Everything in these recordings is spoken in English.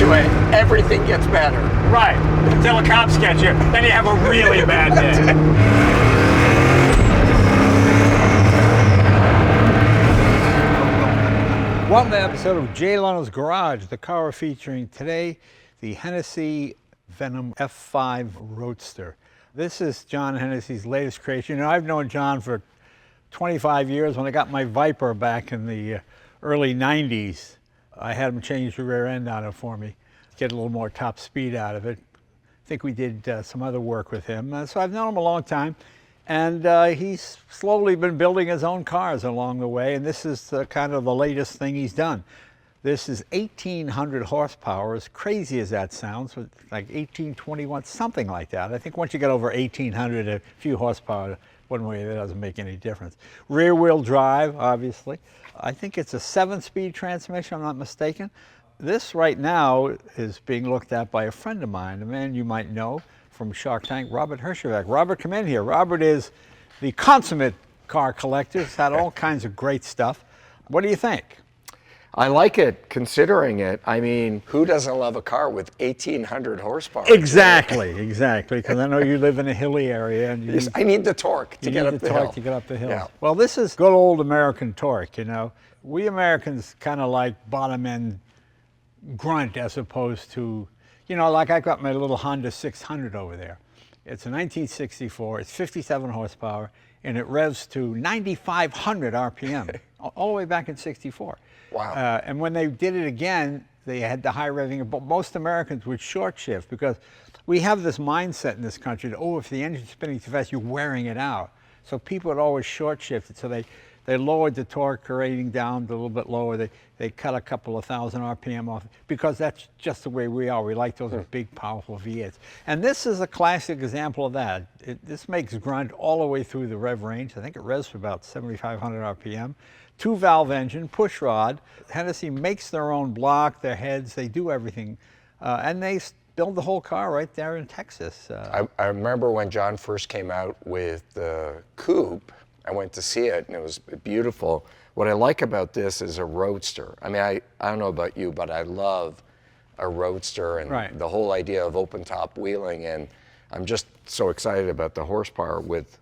to it, everything gets better. Right, until the cops catch you, then you have a really bad day. Welcome to an episode of Jay Leno's Garage, the car we're featuring today, the Hennessey Venom F5 Roadster. This is John Hennessey's latest creation. You know, I've known John for 25 years. When I got my Viper back in the early 90s, I had him change the rear end on it for me, get a little more top speed out of it. I think we did some other work with him. So I've known him a long time. And he's slowly been building his own cars along the way, and this is kind of the latest thing he's done. This is 1,800 horsepower, as crazy as that sounds, like 1821, something like that. I think once you get over 1,800, a few horsepower, one way, that doesn't make any difference. Rear wheel drive, obviously. I think it's a 7-speed transmission, I'm not mistaken. This right now is being looked at by a friend of mine, a man you might know from Shark Tank, Robert Herjavec. Robert, come in here. Robert is the consummate car collector. He's had all kinds of great stuff. What do you think? I like it, considering it. I mean, who doesn't love a car with 1,800 horsepower? Exactly, exactly, because I know you live in a hilly area. And yes, I need the torque to get up the hill. To get up the hill. Yeah. Well, this is good old American torque, you know. We Americans kind of like bottom-end grunt as opposed to, you know, like I got my little Honda 600 over there. It's a 1964, it's 57 horsepower, and it revs to 9,500 RPM, all the way back in 64. Wow. And when they did it again, they had the high revving, but most Americans would short shift because we have this mindset in this country that, oh, if the engine's spinning too fast, you're wearing it out. So people would always short shift it, so they lowered the torque rating down to a little bit lower. They cut a couple of thousand RPM off because that's just the way we are. We like those big, powerful V8s. And this is a classic example of that. This makes grunt all the way through the rev range. I think it revs for about 7,500 RPM. 2-valve engine, push rod. Hennessey makes their own block, their heads, they do everything. And they build the whole car right there in Texas. I remember when John first came out with the coupe, I went to see it, and it was beautiful. What I like about this is a roadster. I mean, I don't know about you, but I love a roadster and the whole idea of open-top wheeling, and I'm just so excited about the horsepower with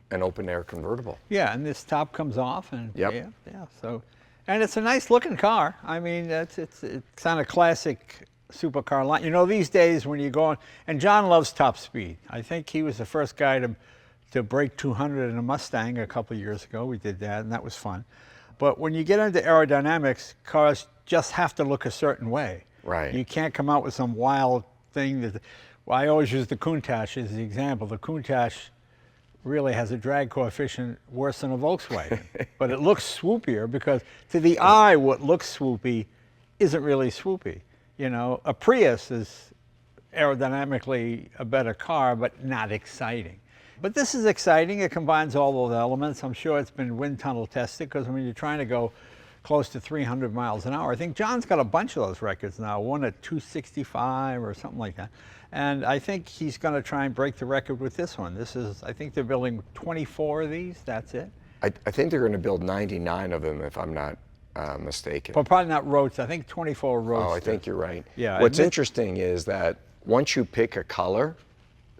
an open-air convertible. Yeah, and this top comes off, and yep. yeah. So, and it's a nice-looking car. I mean, it's on a classic supercar line. You know, these days when you go on, and John loves top speed. I think he was the first guy to break 200 in a Mustang a couple of years ago. We did that, and that was fun. But when you get into aerodynamics, cars just have to look a certain way. Right. You can't come out with some wild thing that, well, I always use the Countach as the example. The Countach really has a drag coefficient worse than a Volkswagen, but it looks swoopier because to the eye, what looks swoopy isn't really swoopy. You know, a Prius is aerodynamically a better car, but not exciting. But this is exciting. It combines all those elements. I'm sure it's been wind tunnel tested because when you're trying to go close to 300 miles an hour, I think John's got a bunch of those records now, one at 265 or something like that. And I think he's going to try and break the record with this one. This is, I think they're building 24 of these, that's it. I think they're going to build 99 of them, if I'm not mistaken. But probably not Roadster. I think 24 Roadster. Oh, I think you're right. Yeah. What's interesting is that once you pick a color,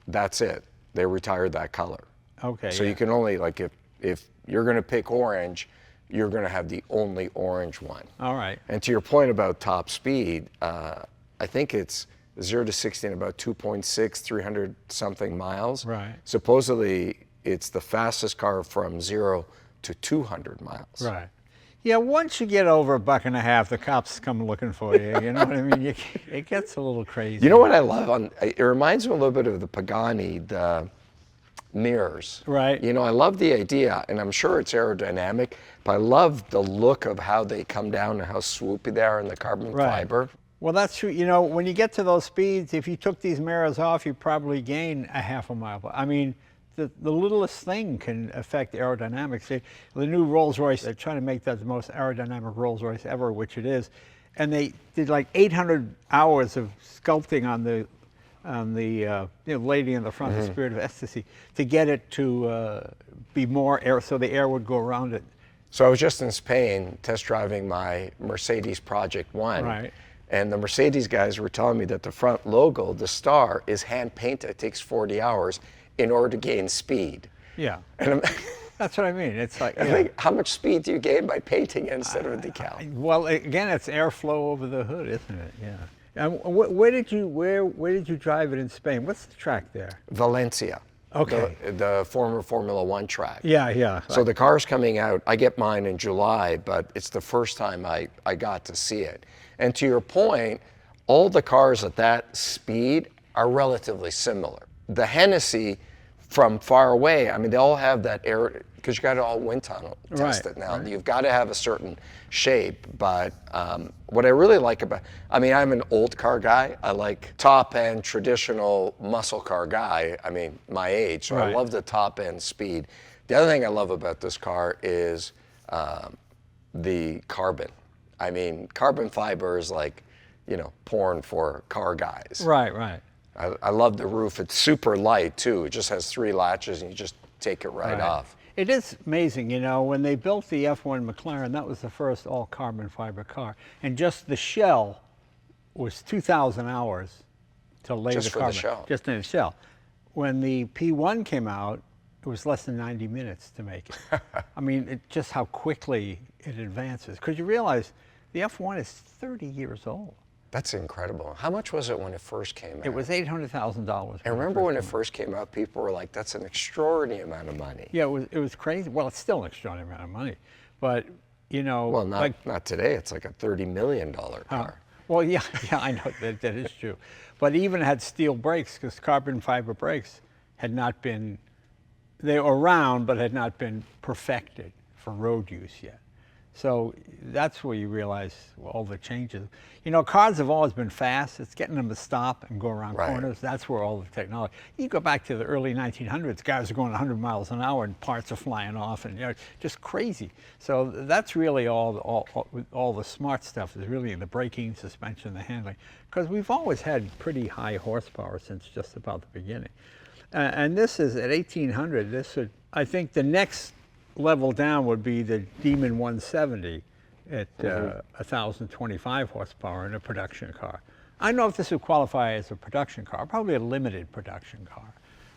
that's it. They retired that color. Okay. So you can only, like, if you're going to pick orange, you're going to have the only orange one. All right. And to your point about top speed, I think it's 0 to 60 in about 2.6, 300 something miles. Right. Supposedly, it's the fastest car from 0 to 200 miles. Right. Yeah, once you get over $1.50, the cops come looking for you. You know what I mean? It gets a little crazy. You know what I love? It reminds me a little bit of the Pagani, the mirrors. Right. You know, I love the idea, and I'm sure it's aerodynamic, but I love the look of how they come down and how swoopy they are in the carbon fiber. Well, that's true. You know, when you get to those speeds, if you took these mirrors off, you probably gain a half a mile. I mean, the littlest thing can affect aerodynamics. The new Rolls-Royce, they're trying to make that the most aerodynamic Rolls-Royce ever, which it is. And they did like 800 hours of sculpting on the lady in the front, the Spirit of Ecstasy, to get it to be more air, so the air would go around it. So I was just in Spain test driving my Mercedes Project 1. Right. And the Mercedes guys were telling me that the front logo, the star, is hand painted. It takes 40 hours in order to gain speed. Yeah. And That's what I mean. It's like, I think, how much speed do you gain by painting instead of a decal? well, again, it's airflow over the hood, isn't it? Yeah. And where did you drive it in Spain? What's the track there? Valencia. Okay. The former Formula One track. Yeah, yeah. So the car's coming out. I get mine in July, but it's the first time I got to see it. And to your point, all the cars at that speed are relatively similar. The Hennessey, from far away, I mean, they all have that air, because you got to all wind tunnel test it now. You've got to have a certain shape, but what I really like about, I mean, I'm an old car guy. I like top-end, traditional muscle car guy, I mean, my age, so I love the top-end speed. The other thing I love about this car is the carbon. I mean, carbon fiber is like, you know, porn for car guys. Right, right. I love the roof. It's super light, too. It just has 3 latches, and you just take it right off. It is amazing, you know, when they built the F1 McLaren, that was the first all carbon fiber car. And just the shell was 2,000 hours to lay Just the for carbon. the shell. Just in the shell. When the P1 came out, it was less than 90 minutes to make it. I mean, just how quickly it advances. Because you realize the F1 is 30 years old. That's incredible. How much was it when it first came out? It was $800,000. I remember when it first came out, people were like, that's an extraordinary amount of money. Yeah, it was crazy. Well, it's still an extraordinary amount of money. But, you know. Well, not today. It's like a $30 million car. Well, yeah, I know that is true. But even had steel brakes, because carbon fiber brakes had not been, they were around, but had not been perfected for road use yet. So that's where you realize all the changes. You know, cars have always been fast. It's getting them to stop and go around corners. That's where all the technology. You go back to the early 1900s, guys are going 100 miles an hour and parts are flying off, and, you know, just crazy. So that's really all the smart stuff is really in the braking, suspension, the handling. Because we've always had pretty high horsepower since just about the beginning. And this is at 1800. This would, I think, the next level down would be the Demon 170 at 1,025 horsepower in a production car. I don't know if this would qualify as a production car, probably a limited production car.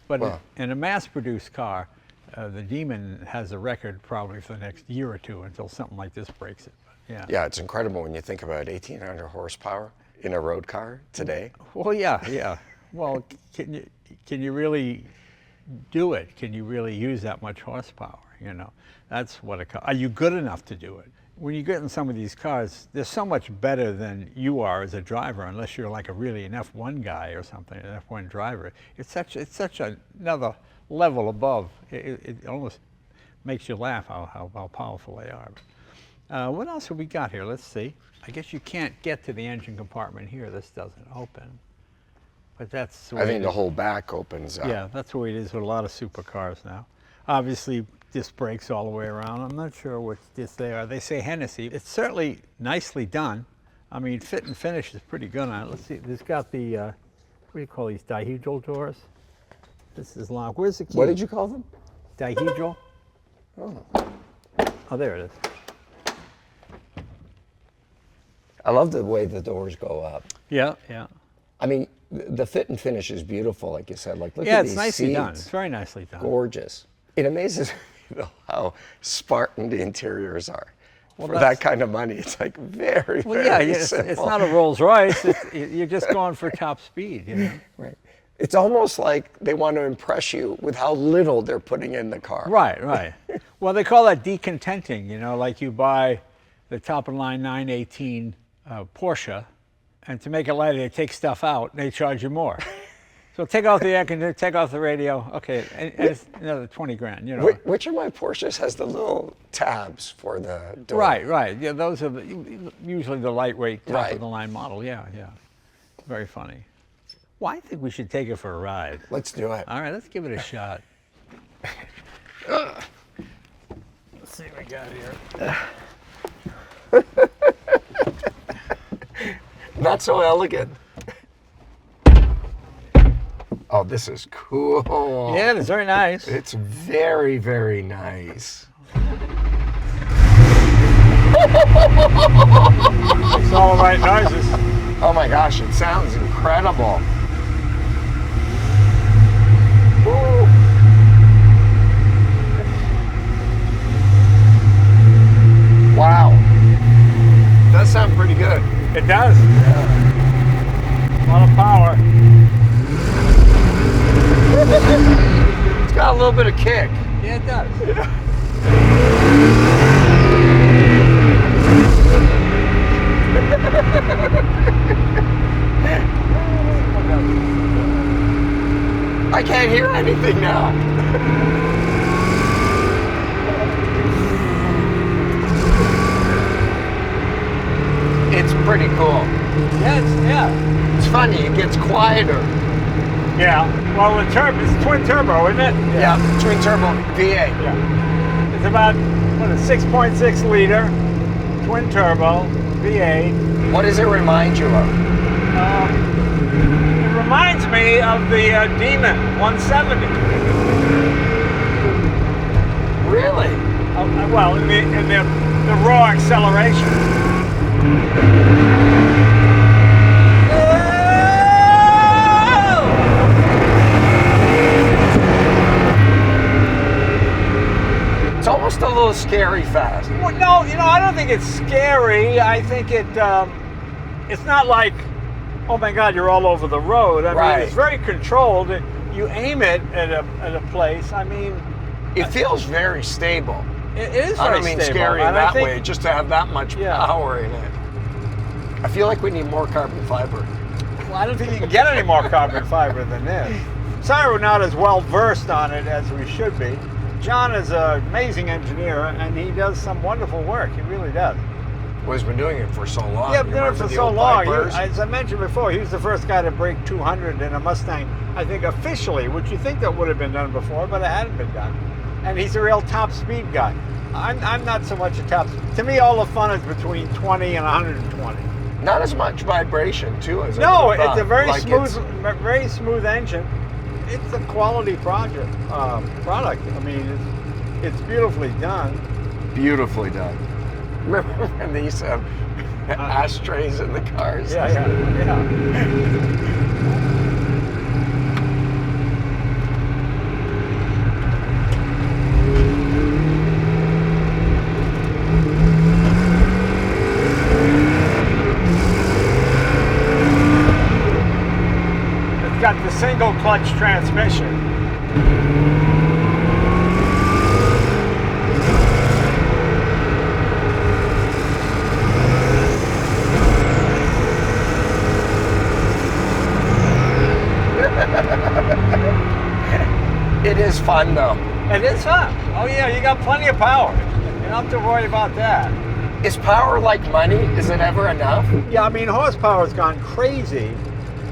But in a mass-produced car, the Demon has a record probably for the next year or two until something like this breaks it. But, yeah. Yeah, it's incredible when you think about 1,800 horsepower in a road car today. Well, yeah. Well, can you really do it? Can you really use that much horsepower? You know, that's what a car. Are you good enough to do it? When you get in some of these cars, they're so much better than you are as a driver, unless you're like an F1 guy or something, an F1 driver. It's such another level above. It almost makes you laugh how powerful they are. What else have we got here? Let's see. I guess you can't get to the engine compartment here. This doesn't open. But that's the way I think the whole back opens up. Yeah, that's the way it is with a lot of supercars now. Obviously, disc brakes all the way around. I'm not sure which disc they are. They say Hennessey. It's certainly nicely done. I mean, fit and finish is pretty good on it. Let's see. It's got the, what do you call these, dihedral doors? This is long. Where's the key? What did you call them? Dihedral. Oh, there it is. I love the way the doors go up. Yeah. I mean, the fit and finish is beautiful, like you said. Like, look Yeah, at it's these nicely seats. done. It's very nicely done. Gorgeous. It amazes me though, how Spartan the interiors are. Well, for that kind of money, it's like very, Well, very yeah, simple. it's not a Rolls Royce. You're just going for top speed, you know. Right. It's almost like they want to impress you with how little they're putting in the car. Right. Well, they call that decontenting, you know, like you buy the top-of-the-line 918 Porsche, and to make it lighter, they take stuff out, and they charge you more. So take off the air conditioner, take off the radio, okay, and it's another 20 grand, you know. Which of my Porsches has the little tabs for the door? Right. Yeah, those are usually the lightweight top-of-the-line model, yeah. Very funny. Well, I think we should take it for a ride. Let's do it. All right, let's give it a shot. Let's see what we got here. Not so elegant. Oh, this is cool. Yeah, it's very nice. It's very, very nice. It's all the right noises. my gosh, it sounds incredible. Woo. Wow. Does sound pretty good. It does. Yeah. A lot of power. It's got a little bit of kick. Yeah, it does. I can't hear anything now. It's pretty cool. Yeah. It's funny, it gets quieter. Yeah. Well, it's twin turbo, isn't it? Yeah, twin turbo V8. Yeah. It's about, what, a 6.6 liter twin turbo V8. What does it remind you of? It reminds me of the Demon 170. Really? Well, in the raw acceleration. It's almost a little scary fast. Well, no, I don't think it's scary. I think it's not like, oh my God, you're all over the road. I mean, it's very controlled. You aim it at a place. I mean, it feels very stable. It is very stable. I don't mean scary in that way, just to have that much power in it. I feel like we need more carbon fiber. Well, I don't think you can get any more carbon fiber than this. Sorry we're not as well versed on it as we should be. John is an amazing engineer, and he does some wonderful work. He really does. Well, he's been doing it for so long. Yeah, been doing it for so long. Pipers? As I mentioned before, he was the first guy to break 200 in a Mustang, I think officially, which you think that would have been done before, but it hadn't been done. And he's a real top speed guy. I'm not so much a top speed. To me, all the fun is between 20 and 120. Not as much vibration, too, as No, I thought. it's a very Like very smooth engine. It's a quality product. I mean, it's beautifully done. Beautifully done. Remember when they used to have ashtrays in the cars? Yeah. It's got the single clutch transmission. It is fun, though. It is fun. Oh yeah, you got plenty of power. You don't have to worry about that. Is power like money? Is it ever enough? Yeah, I mean, horsepower's gone crazy.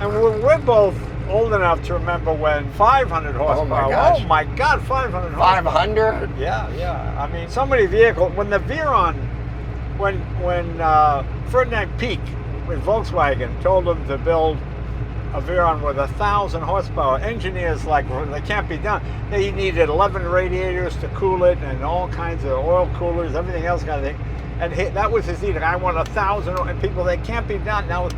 And we're both old enough to remember when 500 horsepower. Oh my gosh. Oh my God, 500 horsepower. 500? Yeah. I mean, so many vehicles. When the Veyron, when Ferdinand Peak with Volkswagen told them to build a Veyron with 1,000 horsepower, engineers they can't be done. They needed 11 radiators to cool it and all kinds of oil coolers, everything else kind of thing. And that was his edict. I want 1,000, and people, they can't be done now.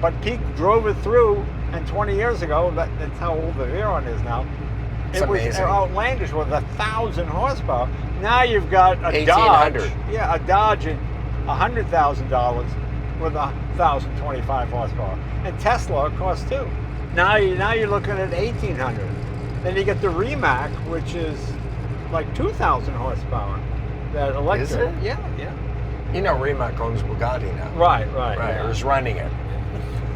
But Peak drove it through, and 20 years ago, that's how old the Veyron is now. It's it amazing. was outlandish with 1,000 horsepower. Now you've got a 1,800. Dodge. Yeah, a Dodge at $100,000 with 1,025 horsepower. And Tesla costs too. Now you're looking at 1,800. Then you get the Rimac, which is like 2,000 horsepower. That electric. Is it? Yeah. You know, Rimac owns Bugatti now. Right. Right, or is running it.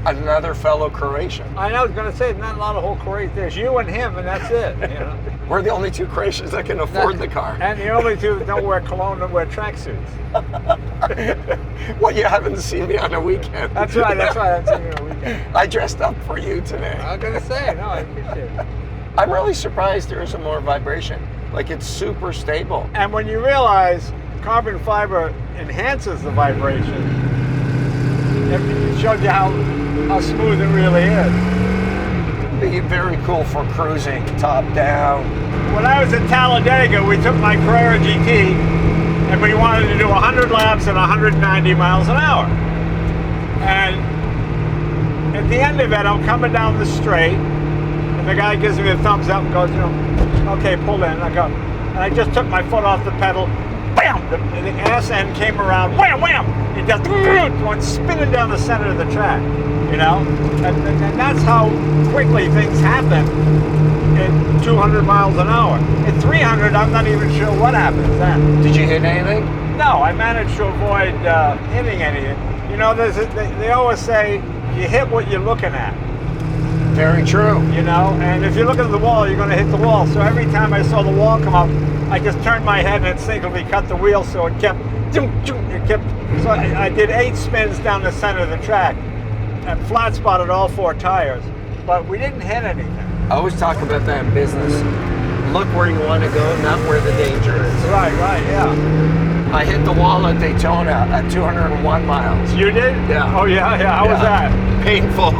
Another fellow Croatian. I was going to say, not a lot of whole Croatians. There's you and him, and that's it. You know? We're the only two Croatians that can afford the car. And the only two that don't wear cologne and wear tracksuits. Well, you haven't seen me on a weekend. That's right. I'm seeing you on a weekend. I dressed up for you today. I was going to say, no, I appreciate it. I'm really surprised there isn't more vibration. Like, it's super stable. And when you realize carbon fiber enhances the vibration, it shows you how smooth it really is. It'd be very cool for cruising, top down. When I was in Talladega, we took my Carrera GT and we wanted to do 100 laps at 190 miles an hour. And the end of it, I'm coming down the straight, and the guy gives me a thumbs up and goes, you know, okay, pull in. I go, and I just took my foot off the pedal. Bam! The ass end came around. Wham! Wham! It just went spinning down the center of the track. You know, and that's how quickly things happen at 200 miles an hour. At 300, I'm not even sure what happens then. Did you hit anything? No, I managed to avoid hitting anything. You know, they always say you hit what you're looking at. Very true. You know, and if you're looking at the wall, you're going to hit the wall. So every time I saw the wall come up, I just turned my head and instinctively cut the wheel, so it kept. So I did 8 spins down the center of the track, and flat spotted all 4 tires, but we didn't hit anything. I always talk about that in business. Look where you want to go, not where the danger is. Right, yeah. I hit the wall at Daytona at 201 miles. You did? Yeah. Oh yeah. How was that? Painful.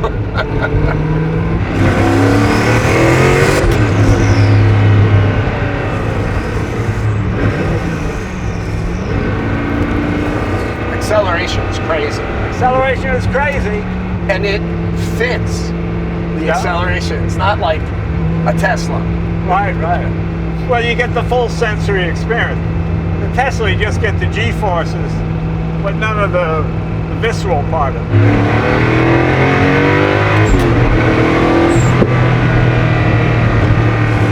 Acceleration is crazy. Acceleration is crazy. And it fits the acceleration. It's not like a Tesla. Right. Well, you get the full sensory experience. The Tesla, you just get the G-forces, but none of the visceral part of it.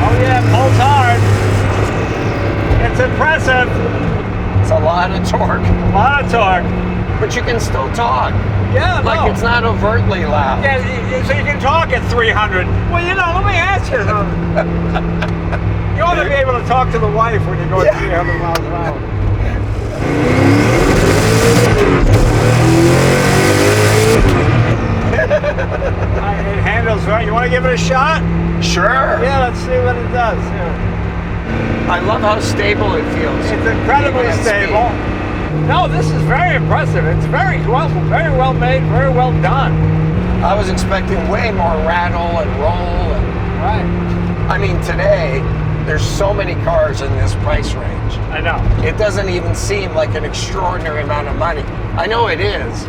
Oh yeah, it pulls hard. It's impressive. It's a lot of torque. A lot of torque. But you can still talk. Yeah, Like it's not overtly loud. Yeah, so you can talk at 300. Well, you know, let me ask you. You ought to be able to talk to the wife when you go at 300 miles an hour. It handles right. You want to give it a shot? Sure. Yeah, let's see what it does. Yeah. I love how stable it feels. It's incredibly Even at stable. speed. No, this is very impressive. It's very well made, very well done. I was expecting way more rattle and roll. Right. I mean, today, there's so many cars in this price range. I know. It doesn't even seem like an extraordinary amount of money. I know it is,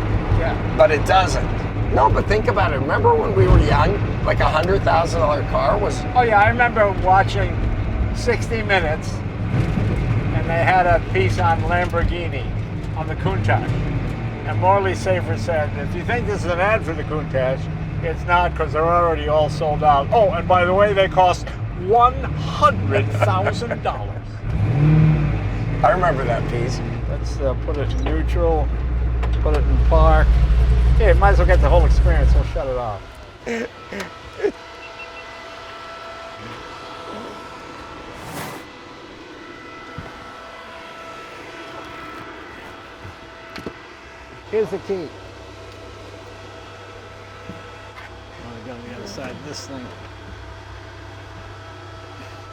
but it doesn't. No, but think about it. Remember when we were young, like a $100,000 car was... Oh yeah, I remember watching 60 Minutes, and they had a piece on Lamborghini, on the Countach. And Morley Safer said, if you think this is an ad for the Countach, it's not, because they're already all sold out. Oh, and by the way, they cost $100,000. I remember that piece. Let's put it in neutral, put it in park. Yeah, might as well get the whole experience, we'll shut it off. Here's the key. Oh, we got on the other side of this thing.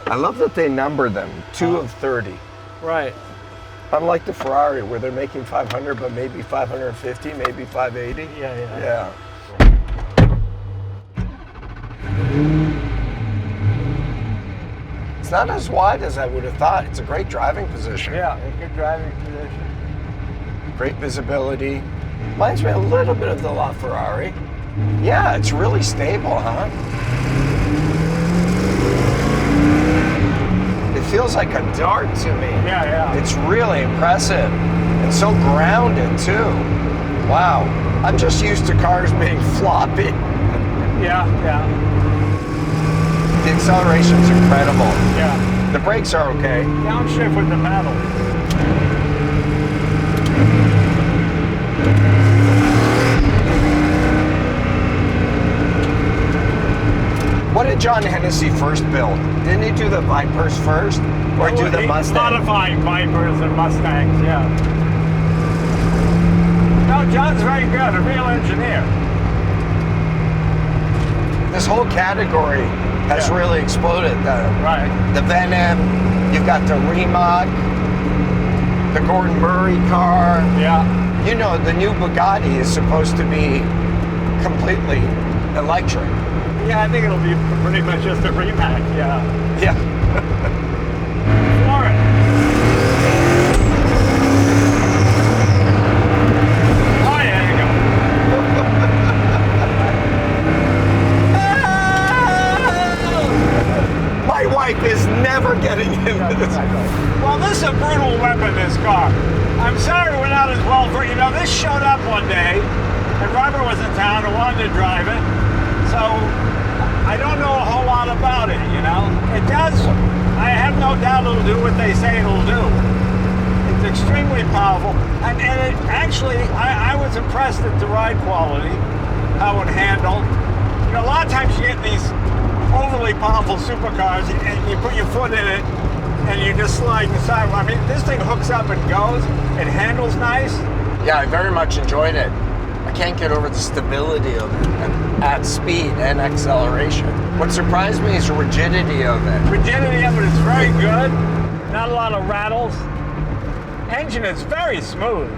I love that they number them, 2 of 30. Right. Unlike the Ferrari, where they're making 500, but maybe 550, maybe 580. Yeah. It's not as wide as I would have thought. It's a great driving position. Yeah, a good driving position. Great visibility. Reminds me a little bit of the LaFerrari. Yeah, it's really stable, huh? It feels like a dart to me. Yeah. It's really impressive and so grounded too. Wow. I'm just used to cars being floppy. Yeah. The acceleration's incredible. Yeah. The brakes are okay. Downshift with the pedal. What did John Hennessey first build? Didn't he do the Vipers first? Or do the Mustang? Modifying Vipers and Mustangs, yeah. No, John's very good, a real engineer. This whole category has really exploded. The Venom, you've got the Rimac, the Gordon Murray car. Yeah. You know, the new Bugatti is supposed to be completely electric. Yeah, I think it'll be pretty much just a Rimac, yeah. Yeah. Floor it. Oh, yeah, there you go. never wanted to drive it, so I don't know a whole lot about it, you know? It does, I have no doubt it'll do what they say it'll do. It's extremely powerful, and it actually, I was impressed at the ride quality, how it handled. You know, a lot of times you get these overly powerful supercars, and you put your foot in it, and you just slide inside. I mean, this thing hooks up and goes. It handles nice. Yeah, I very much enjoyed it. I can't get over the stability of it at speed and acceleration. What surprised me is the rigidity of it. Rigidity of it is very good. Not a lot of rattles. Engine is very smooth.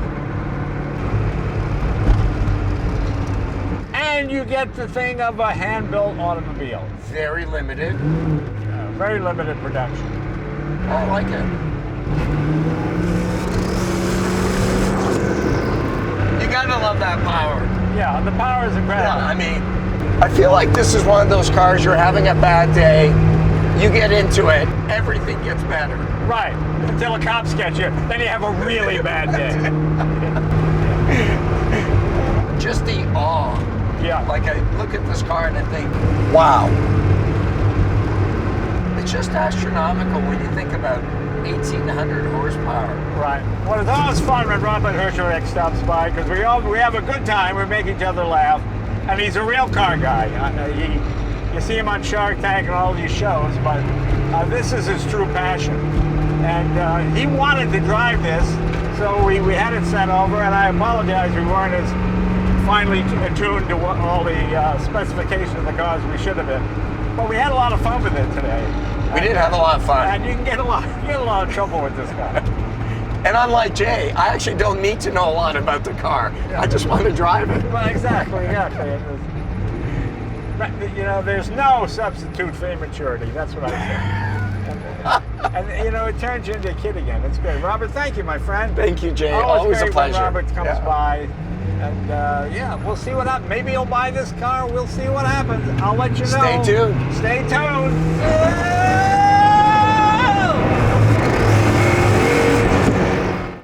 And you get the thing of a hand-built automobile. Very limited. Very limited production. Oh, I like it. You gotta love that power. Yeah, the power is incredible. Yeah, I mean, I feel like this is one of those cars, you're having a bad day, you get into it, everything gets better. Right, until the cops get you, then you have a really bad day. Just the awe. Yeah. Like I look at this car and I think, wow. It's just astronomical when you think about 1,800 horsepower. Right. Well, it's always fun when Robert Herjavec stops by because we have a good time. We make each other laugh, and he's a real car guy. You see him on Shark Tank and all these shows, but this is his true passion. And he wanted to drive this, so we had it sent over. And I apologize, we weren't as finely attuned to all the specifications of the cars we should have been. But we had a lot of fun with it today. We did have a lot of fun. And you can get a lot of trouble with this car. And unlike Jay, I actually don't need to know a lot about the car. I just want to drive it. Well, exactly. You know, there's no substitute for immaturity. That's what I say. And you know, it turns you into a kid again. It's great. Robert, thank you, my friend. Thank you, Jay. Always a great pleasure. when Robert comes Yeah. by. And yeah, we'll see what happens. Maybe he'll buy this car. We'll see what happens. I'll let you know. Stay tuned. Stay tuned.